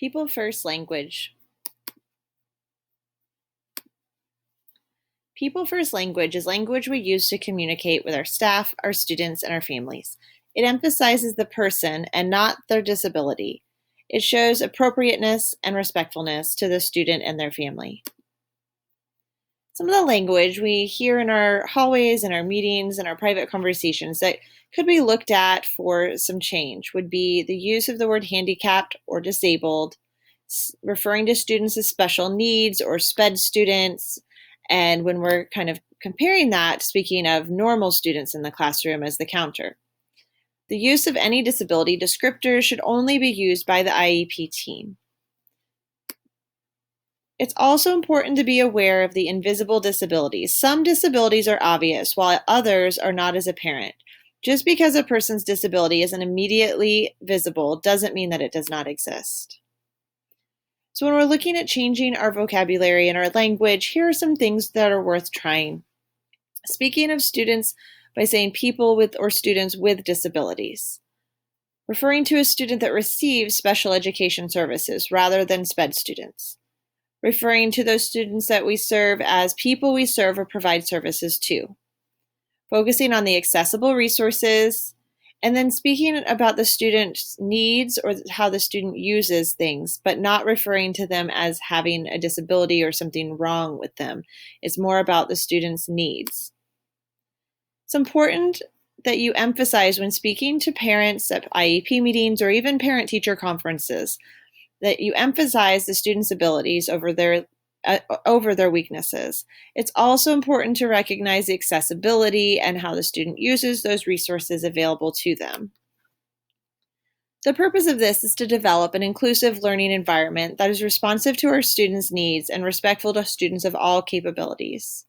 People First Language. People First Language is language we use to communicate with our staff, our students, and our families. It emphasizes the person and not their disability. It shows appropriateness and respectfulness to the student and their family. Some of the language we hear in our hallways, in our meetings, and our private conversations that could be looked at for some change would be the use of the word handicapped or disabled, referring to students as special needs or SPED students, and when we're kind of comparing that, speaking of normal students in the classroom as the counter. The use of any disability descriptors should only be used by the IEP team. It's also important to be aware of the invisible disabilities. Some disabilities are obvious, while others are not as apparent. Just because a person's disability isn't immediately visible doesn't mean that it does not exist. So when we're looking at changing our vocabulary and our language, here are some things that are worth trying. Speaking of students by saying people with or students with disabilities. Referring to a student that receives special education services rather than SPED students. Referring to those students that we serve as people we serve or provide services to. Focusing on the accessible resources, and then speaking about the student's needs or how the student uses things, but not referring to them as having a disability or something wrong with them. It's more about the student's needs. It's important that you emphasize when speaking to parents at IEP meetings or even parent-teacher conferences that you emphasize the student's abilities over their weaknesses. It's also important to recognize the accessibility and how the student uses those resources available to them. The purpose of this is to develop an inclusive learning environment that is responsive to our students' needs and respectful to students of all capabilities.